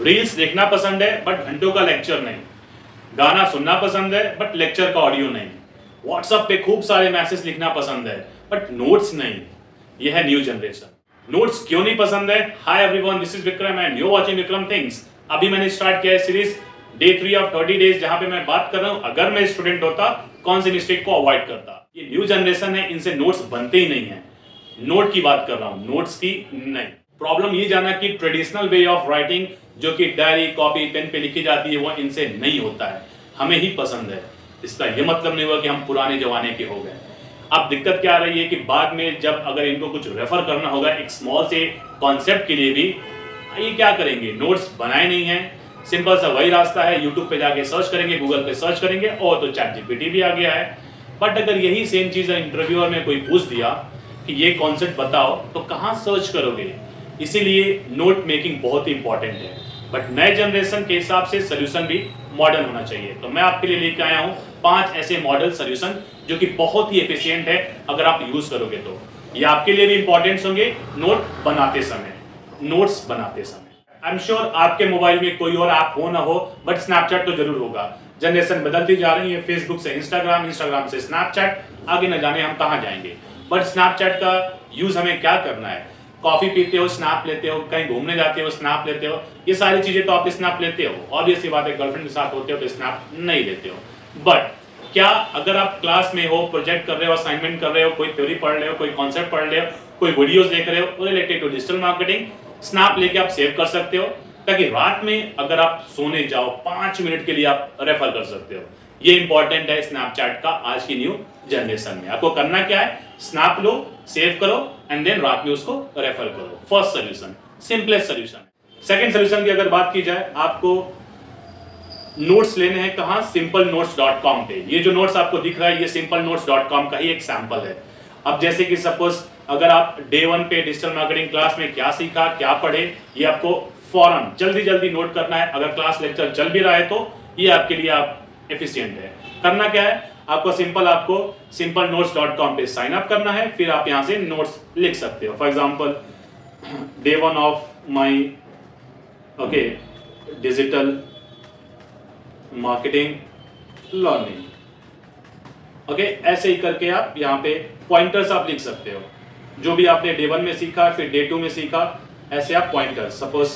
Reels देखना पसंद है बट घंटों का लेक्चर नहीं, गाना सुनना पसंद है बट लेक्चर का ऑडियो नहीं, व्हाट्सएप पे खूब सारे मैसेज लिखना पसंद है बट नोट्स नहीं। यह है न्यू जनरेशन। नोट्स क्यों नहीं पसंद है? Hi everyone, this is Vikram and you watching Vikram things. अभी मैंने स्टार्ट किया है सीरीज डे 3 ऑफ 30 डेज, जहां पे मैं बात कर रहा हूं अगर मैं स्टूडेंट होता कौन सी मिस्टेक को अवॉइड करता। ये न्यू जनरेशन है, इनसे नोट्स बनते ही नहीं है। नोट की बात कर रहा हूं, नोट्स की नहीं। प्रॉब्लम ये जाना कि ट्रेडिशनल वे ऑफ राइटिंग जो कि डायरी कॉपी पेन पे लिखी जाती है वो इनसे नहीं होता है, हमें ही पसंद है। इसका ये मतलब नहीं हुआ कि हम पुराने जमाने के हो गए। अब दिक्कत क्या आ रही है कि बाद में जब अगर इनको कुछ रेफर करना होगा एक स्मॉल से कॉन्सेप्ट के लिए भी, ये क्या करेंगे? नोट्स बनाए नहीं है। सिंपल सा वही रास्ता है, यूट्यूब पे जाके सर्च करेंगे, गूगल पे सर्च करेंगे, और तो चैट जीपीटी भी आ गया है। बट अगर यही सेम चीज इंटरव्यूअर में कोई पूछ दिया कि ये कॉन्सेप्ट बताओ, तो कहाँ सर्च करोगे? इसीलिए नोट मेकिंग बहुत ही इंपॉर्टेंट है। बट नए जनरेशन के हिसाब से सोल्यूशन भी मॉडर्न होना चाहिए। तो मैं आपके लिए लेके आया हूँ 5 ऐसे मॉडल सोल्यूशन जो कि बहुत ही एफिशिएंट है अगर आप यूज करोगे तो। ये आपके लिए भी इंपॉर्टेंट होंगे नोट बनाते समय, नोट्स बनाते समय। आई एम श्योर आपके मोबाइल में कोई और ऐप हो ना हो, बट स्नैपचैट तो जरूर होगा। जनरेशन बदलती जा रही है, फेसबुक से इंस्टाग्राम, इंस्टाग्राम से स्नैपचैट, आगे न जाने हम कहाँ जाएंगे। बट स्नैपचैट का यूज हमें क्या करना है? कॉफी पीते हो स्नैप लेते हो, कहीं घूमने जाते हो स्नैप लेते हो, ये सारी चीजें तो आप स्नैप लेते हो। ऑब्वियसली बात है, गर्लफ्रेंड के साथ होते हो तो स्नैप नहीं लेते हो। बट क्या अगर आप क्लास में हो, प्रोजेक्ट कर रहे हो, असाइनमेंट कर रहे हो, कोई थ्योरी पढ़ रहे हो, कोई कॉन्सेप्ट पढ़ रहे हो, कोई वीडियोस देख रहे हो related to digital marketing, snap लेके आप सेव कर सकते हो, ताकि रात में अगर आप सोने जाओ 5 मिनट के लिए आप रेफर कर सकते हो। ये इंपॉर्टेंट है स्नैपचैट का आज की न्यू जनरेशन में। आपको करना क्या है? स्नैप लो, सेव करो एंड देन रात में उसको रेफर करो। First solution, simplest solution. Second solution की अगर बात की जाए, आपको नोट्स लेने हैं कहां? simplenotescom पे। ये जो नोट्स आपको दिख रहा है ये simplenotescom का ही एक सैंपल है। अब जैसे कि सपोज अगर आप डे 1 पे डिजिटल मार्केटिंग क्लास में क्या सीखा, क्या पढ़े, ये आपको फौरन जल्दी जल्दी नोट करना है। अगर क्लास लेक्चर चल भी रहा है तो ये आपके लिए आप एफिशिएंट है। करना क्या है? आपको simplenotescom पे साइन अप करना है, फिर आप यहां से नोट्स लिख सकते हो। For example day 1 of my digital marketing learning, ऐसे ही करके आप यहाँ पे पॉइंटर्स आप लिख सकते हो। जो भी आपने डे 1 में सीखा, फिर डे 2 में सीखा, ऐसे आप पॉइंटर, सपोज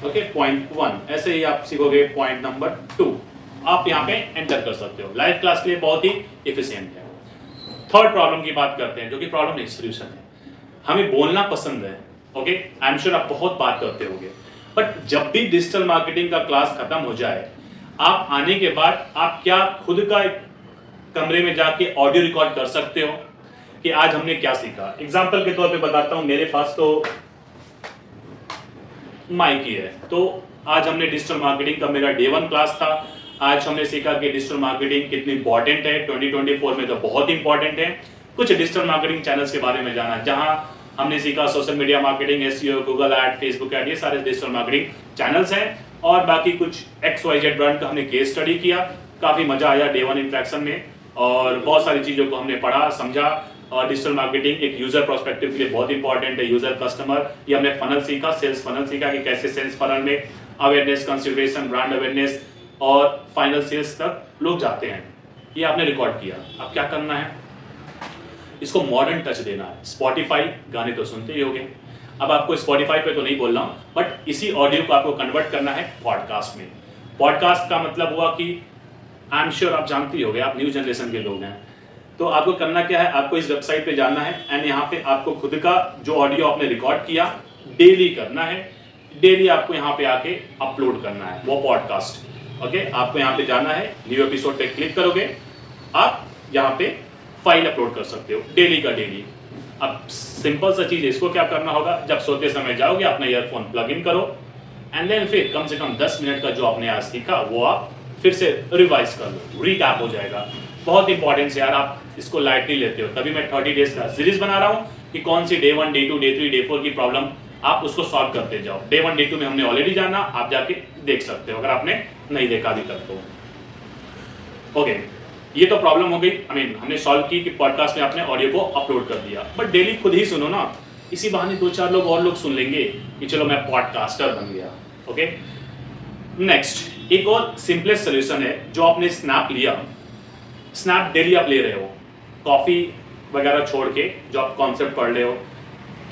पॉइंट 1, ऐसे ही आप सीखोगे पॉइंट नंबर 2, आप यहाँ पे एंटर कर सकते हो। लाइव क्लास के लिए बहुत ही एफिशिएंट है। थर्ड प्रॉब्लम की बात करते हैं, जो कि प्रॉब्लम नहीं सोल्यूशन है। हमें बोलना पसंद है, आई एम श्योर आप बहुत बात करते होंगे, बट जब भी डिजिटल मार्केटिंग का क्लास खत्म हो जाए, आप आने के बाद आप क्या खुद का एक कमरे में जाके ऑडियो रिकॉर्ड कर सकते हो कि आज हमने क्या सीखा? एग्जांपल के तौर पे बताता हूं, मेरे पास तो माइक ही है। तो आज हमने डिजिटल मार्केटिंग का मेरा डे 1 क्लास था। आज हमने सीखा कि डिजिटल मार्केटिंग कितनी इंपॉर्टेंट है। 2024 में तो बहुत इंपॉर्टेंट है। कुछ डिजिटल मार्केटिंग चैनल्स के बारे में जाना, जहां हमने सीखा social media marketing, SEO, Google add, Facebook ad, ये सारे डिजिटल मार्केटिंग चैनल्स हैं। और बाकी कुछ XYZ ब्रांड का हमने केस स्टडी किया, काफी मजा आया डे 1 इंटरेक्शन में, और बहुत सारी चीजों को हमने पढ़ा, समझा। और डिजिटल मार्केटिंग एक यूजर प्रोस्पेक्टिव के लिए बहुत इंपॉर्टेंट है। यूजर कस्टमर, ये हमने फनल सीखा, सेल्स फनल सीखा कि कैसे सेल्स फनल में अवेयरनेस, कंसिडरेशन, ब्रांड अवेयरनेस और फाइनल सेल्स तक लोग जाते हैं। ये आपने रिकॉर्ड किया। अब क्या करना है? इसको मॉडर्न टच देना है। स्पॉटिफाई, गाने तो सुनते ही होंगे। अब आपको स्पॉटिफाई पे तो नहीं बोल रहा हूं, बट इसी ऑडियो को आपको कन्वर्ट करना है पॉडकास्ट में। पॉडकास्ट का मतलब हुआ कि आई एम श्योर आप जानते ही होंगे, आप न्यू जनरेशन के लोग हैं। तो आपको करना क्या है? आपको इस वेबसाइट पे जाना है एंड यहाँ पे आपको खुद का जो ऑडियो आपने रिकॉर्ड किया डेली करना है। डेली आपको यहाँ पे आके अपलोड करना है वो पॉडकास्ट। आपको यहाँ पे जाना है, न्यू एपिसोड पे क्लिक करोगे, आप यहाँ पे फाइल अपलोड कर सकते हो डेली का डेली। अब सिंपल सा चीज, इसको क्या करना होगा? जब सोते समय जाओगे अपना ईयरफोन प्लग इन करो एंड देन फिर कम से कम 10 मिनट का जो आपने आज सीखा वो आप फिर से रिवाइज कर लो, रीकैप हो जाएगा। बहुत इंपॉर्टेंट है यार, आप इसको लाइटली लेते हो। तभी मैं 30 डेज का सीरीज बना रहा हूँ कि कौन सी डे 1, डे 2, डे 3, डे 4 की प्रॉब्लम आप उसको सॉल्व करते जाओ। डे 1, डे 2 में हमने ऑलरेडी जाना, आप जाके देख सकते हो अगर आपने नहीं देखा अभी तक तो। ये तो प्रॉब्लम हो गई, हमने सॉल्व की कि पॉडकास्ट में आपने ऑडियो को अपलोड कर दिया। बट डेली खुद ही सुनो ना, इसी बहाने 2-4 लोग और लोग सुन लेंगे कि चलो मैं पॉडकास्टर बन गया। ओके, नेक्स्ट एक और सिंपलेस्ट सोल्यूशन है जो आपने स्नैप लिया, स्नैप डेली आप ले रहे हो, कॉफी वगैरह छोड़ के जो आप कॉन्सेप्ट पढ़ रहे हो,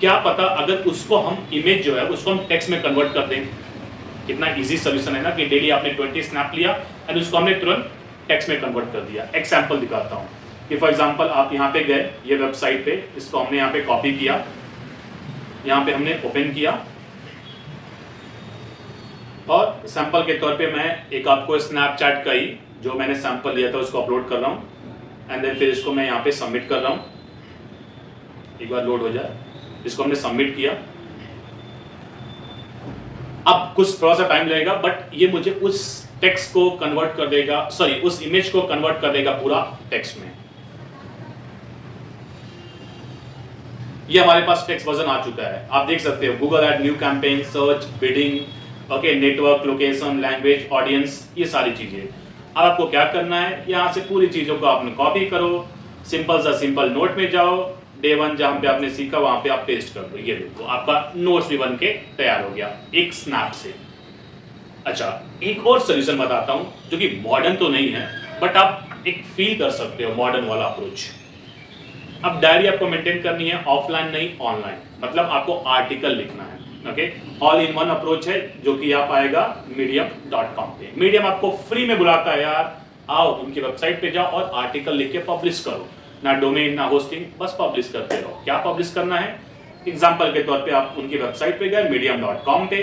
क्या पता अगर उसको हम इमेज जो है उसको हम टेक्स्ट में कन्वर्ट कर दें। कितना इजी सोल्यूशन है ना कि डेली आपने 20 स्नैप लिया एंड उसको हमने तुरंत टेक्स्ट में कन्वर्ट कर दिया। एग्जाम्पल दिखाता हूँ कि फॉर एग्जाम्पल आप यहाँ पे गए, ये वेबसाइट पे, इसको हमने यहाँ पे कॉपी किया, यहाँ पे हमने ओपन किया और सैंपल के तौर पे मैं एक आपको स्नैपचैट का ही जो मैंने सैंपल लिया था उसको अपलोड कर रहा हूँ एंड देन फिर इसको मैं यहाँ पे सबमिट कर रहा हूँ। एक बार लोड हो जाए, इसको हमने सबमिट किया। अब कुछ थोड़ा सा टाइम लगेगा बट ये मुझे उस टेक्स्ट को कन्वर्ट कर देगा, सॉरी उस इमेज को कन्वर्ट कर देगा पूरा टेक्स्ट में। ये हमारे पास टेक्स्ट वर्जन आ चुका है, आप देख सकते हो Google add, new campaign, search, bidding, okay, network, location, language, audience, ये सारी चीजें। अब आपको क्या करना है, यहाँ से पूरी चीजों को आपने कॉपी करो, सिंपल सा सिंपल नोट में जाओ, डे 1 जहां पे आपने सीखा वहां पे आप पेस्ट कर दो। ये देखो आपका नोट्स भी बन के तैयार हो गया एक स्नैप से। अच्छा, एक और सोल्यूशन बताता हूं जो कि मॉडर्न तो नहीं है बट आप एक फील कर सकते हो मॉडर्न वाला अप्रोच। अब डायरी आपको मेंटेन करनी है, ऑफलाइन नहीं ऑनलाइन, मतलब आपको आर्टिकल लिखना है। Okay, all in one approach है जो कि आप आएगा medium.com पे। मीडियम आपको फ्री में बुलाता है यार, आओ उनकी वेबसाइट पे जाओ और आर्टिकल लिख के पब्लिश करो, ना डोमेन ना होस्टिंग, बस पब्लिश करते रहो। क्या पब्लिश करना है, एग्जांपल के तौर पे आप उनकी वेबसाइट पे गए medium.com पे।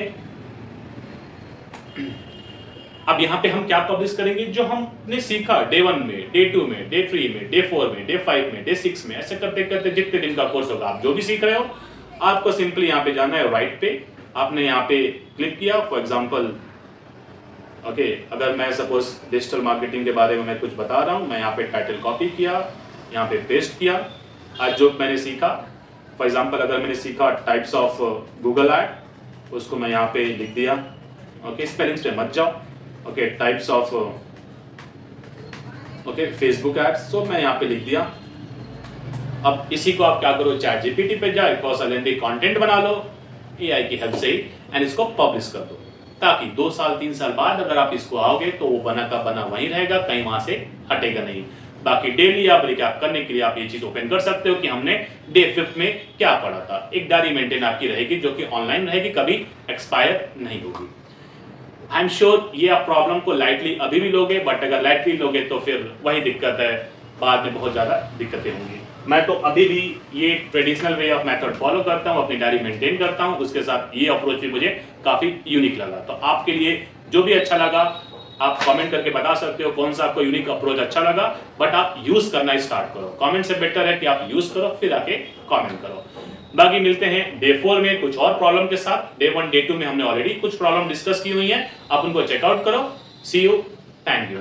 अब यहाँ पे हम क्या पब्लिश करेंगे, जो हमने सीखा डे 1 में, डे 2 में, डे 3 में, डे 4 में, डे 5 में, डे 6 में, ऐसे करते करते जितने दिन का कोर्स होगा आप जो भी सीख रहे हो, आपको सिंपली यहाँ पे जाना है राइट पे, आपने यहाँ पे क्लिक किया। फॉर एग्जांपल ओके, अगर मैं सपोज डिजिटल मार्केटिंग के बारे में मैं कुछ बता रहा हूँ, मैं यहाँ पे टाइटल कॉपी किया, यहाँ पे पेस्ट किया। आज जो मैंने सीखा, फॉर एग्जांपल अगर मैंने सीखा टाइप्स ऑफ गूगल ऐड, उसको मैं यहाँ पे लिख दिया। ओके, स्पेलिंग्स पे मत जाओ। Okay, types of okay Facebook ads, so मैं यहाँ पे लिख दिया। अब इसी को आप क्या करो, चैट जीपीटी पे जाओ, कौशलेंद्री कंटेंट बना लो एआई की हेल्प से एंड इसको पब्लिश कर दो, ताकि 2 साल 3 साल बाद अगर आप इसको आओगे तो वो बना का बना वहीं रहेगा, कहीं वहां से हटेगा नहीं। बाकी डेली आप रिकैप करने के लिए आप ये चीज ओपन कर सकते हो कि हमने डे 5 में क्या पढ़ा था। एक डायरी मेंटेन आपकी रहेगी जो कि ऑनलाइन रहेगी, कभी एक्सपायर नहीं होगी। आई एम श्योर ये आप प्रॉब्लम को लाइटली अभी भी लोगे, बट अगर लाइटली लोगे तो फिर वही दिक्कत है, बाद में बहुत ज़्यादा दिक्कतें होंगी। मैं तो अभी भी ये traditional way of method follow करता हूँ, अपनी डायरी मेंटेन करता हूँ, उसके साथ ये अप्रोच भी मुझे काफ़ी यूनिक लगा। तो आपके लिए जो भी अच्छा लगा आप कमेंट करके बता सकते हो कौन सा आपको यूनिक अप्रोच अच्छा लगा, बट आप यूज़ करना स्टार्ट करो। कमेंट से बेटर है कि आप यूज़ करो फिर आके कमेंट करो। बाकी मिलते हैं डे 4 में कुछ और प्रॉब्लम के साथ। डे 1 डे 2 में हमने ऑलरेडी कुछ प्रॉब्लम डिस्कस की हुई है, आप उनको चेकआउट करो। सी यू, थैंक यू।